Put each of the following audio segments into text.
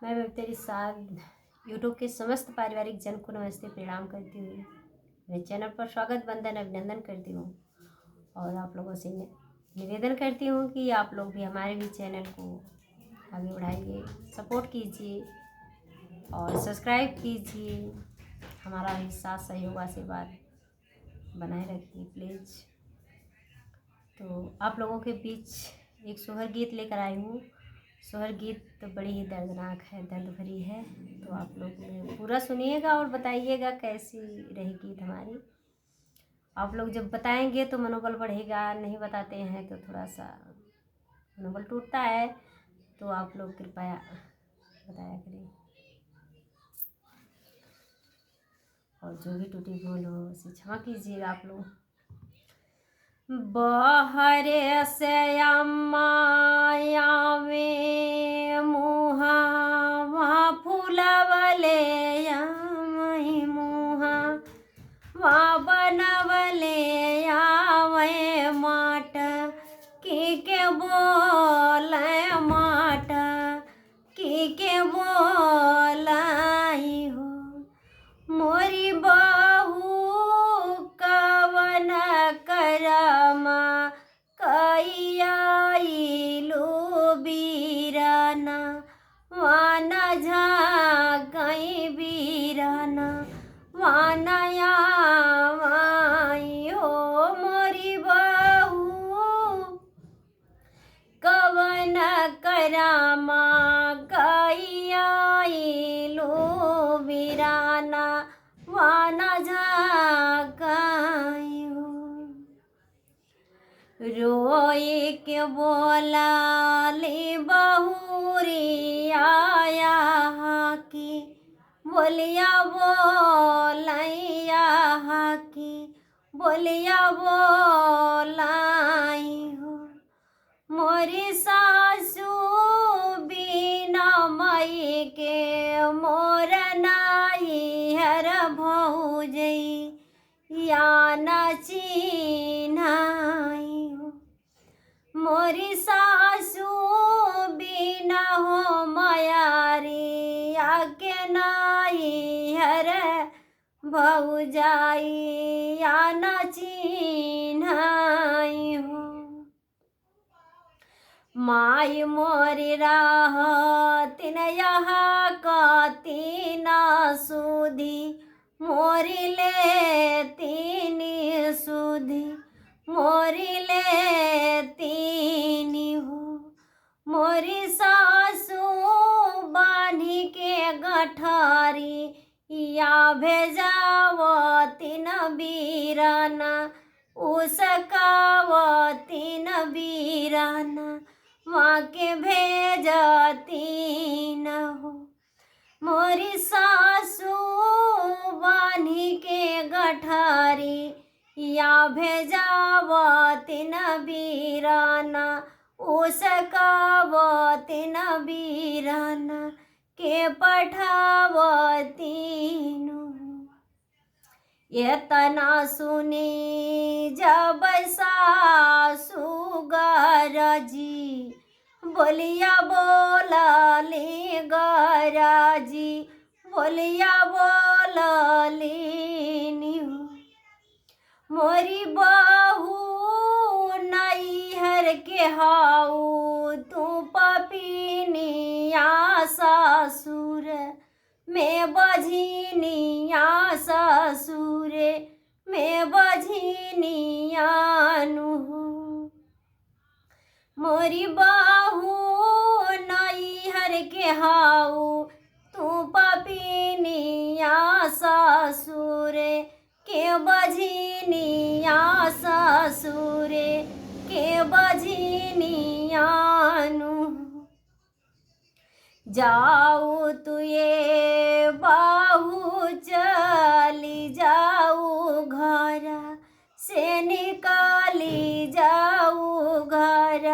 मैं तेरे साथ यूट्यूब के समस्त पारिवारिक जन को नमस्ते प्रणाम करती हूँ। मेरे चैनल पर स्वागत वंदन अभिनंदन करती हूँ और आप लोगों से निवेदन करती हूँ कि आप लोग भी हमारे भी चैनल को आगे बढ़ाइए, सपोर्ट कीजिए और सब्सक्राइब कीजिए। हमारा भी साथ सहयोग आशीर्वाद बनाए रखिए प्लीज़। तो आप लोगों के बीच एक सोहर गीत लेकर आई हूँ। सोहर गीत तो बड़ी ही दर्दनाक है, दर्द भरी है। तो आप लोग पूरा सुनिएगा और बताइएगा कैसी रही गीत हमारी। आप लोग जब बताएंगे तो मनोबल बढ़ेगा, नहीं बताते हैं तो थोड़ा सा मनोबल टूटता है। तो आप लोग कृपया बताया करें और जो भी टूटी भूल हो उसे क्षमा कीजिएगा आप लोग। बहरे से अम्माया में मुहा वहाँ फूलवले मई मुहा वहाँ बनवले आवे माट के बोल माट के बोलाई हो मोरी बहू कवन करमा कैयाइलू बीराना वाना झाकई बीराना वानया वाई हो मोरी बहू कवन करमा कैयाइलू बीराना वाना झाकई हो रोए के बोला ले बहुरी आया की बोलिया बोलैया की बोलिया बोलाई हो मोरी सासू बिना मई के मोर नाई हर भौजई या न चिन्हाई हो मोरी सासू बिना हो मायारी आके नाई हर भौजाई या न चिन्हाई हो माई मोरी राह तिन यहाँ का तीन सुधी मोरी ले तीन सुधी मोरी ले तीन हो मोरी सासू बानी के गठारी या भेजावती न बीराना उसकावती न बीराना वहाँ के भेजती न हो मोरी सासू बानी के गठारी या भेजावती न बीराना उसकावती न बीराना के पठावती न एतना सुनी जब सासू गरजी बोलिया बोलली गरजी बोलिया बोलली निहू मोरी बहू नैहर के हाऊ तू पपीनिया ससुर मैं बझिनिया ससुरे मैं बझिनिया नु मोरी बहू नैहर के हाऊ तू पपीनिया ससुरे के बझिनिया ससुरे के बझिनिया नु जाऊ तुए बाहू चली जाऊ घर से निकाली जाऊ घर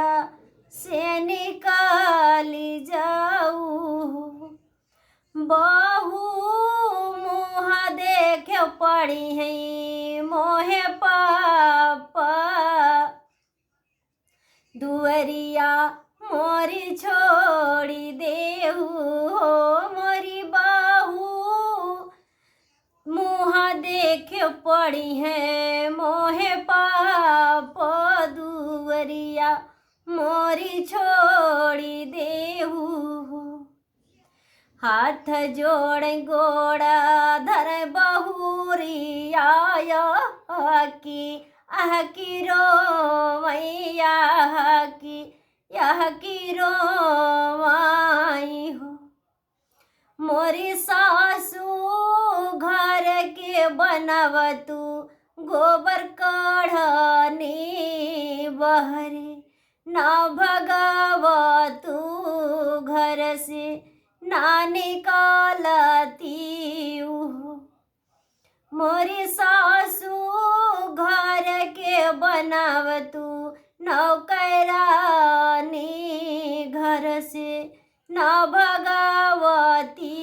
से निकाली जाऊ बहू मुँह देख पड़ी है मोहे पापा दुअरिया मोरी छोड़ी देहू हो पड़ी है मोहे पाप दुवरिया मोरी छोड़ी देहू हो। हाथ जोड़ गोड़ा धर बहुरी आया की रोवैया की यह की रोवाई हो। मोरी सासू घर के बनव तू गोबर कढ़नी बहरे ना भगव तू घर से ना निकालती हो। मोरी सासू घर के बनव तू नौकरानी घर से ना भगवती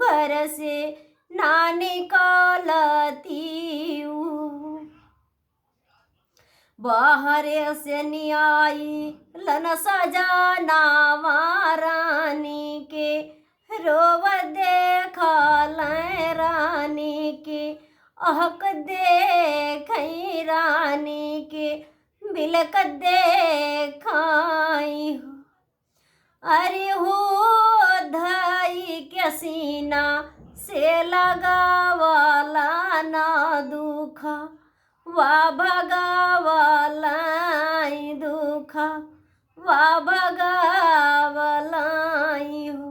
घर से ना निकालती। बाहर से न्यायी लन सजाना रानी के रोव देखल रानी के अहक देख रानी के बिलक देखाई हो। अरे हो धाई के सीना से लगावला ना दुख वा भगावलाई दुख वा भगावलाई हो।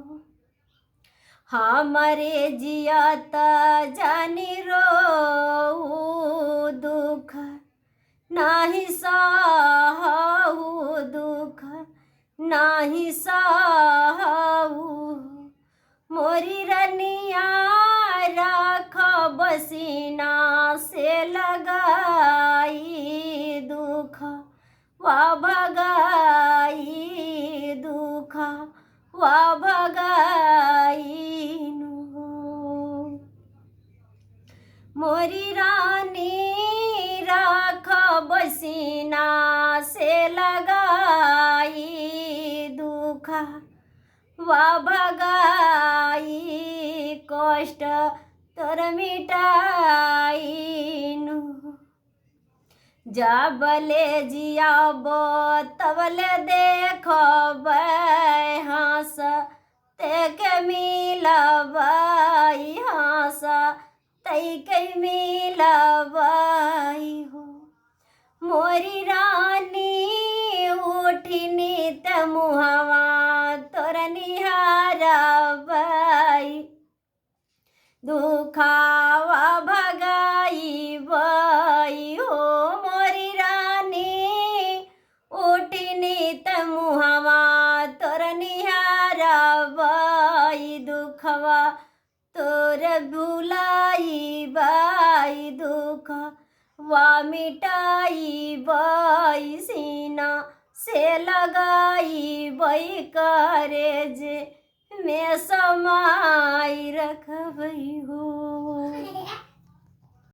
हमारे जियत जानी रो दुख नाही साहू दुख नाही साहू। मोरी रनिया राख बसीना से लगाई दुख वा भगाई दुख वा भगाई नु। मोरी रानी राख बसीना से लगाई दुख वा भगाई कष्ट तोर मिटाई नु। जबले जियाब तबले देखब हंस तेके मिलबई हंस तैके मिलबई हो। मोरी रानी उठी नित मुहवा तोर निहारबई दुखावा भगाई बई हो। मोरी रानी उठी नित मुहवा तोर निहारबई दुखवा तोर भुलाई बई दुख वा मिटाई बई सीना से लगाई बई करेज में समाई रखबई हो।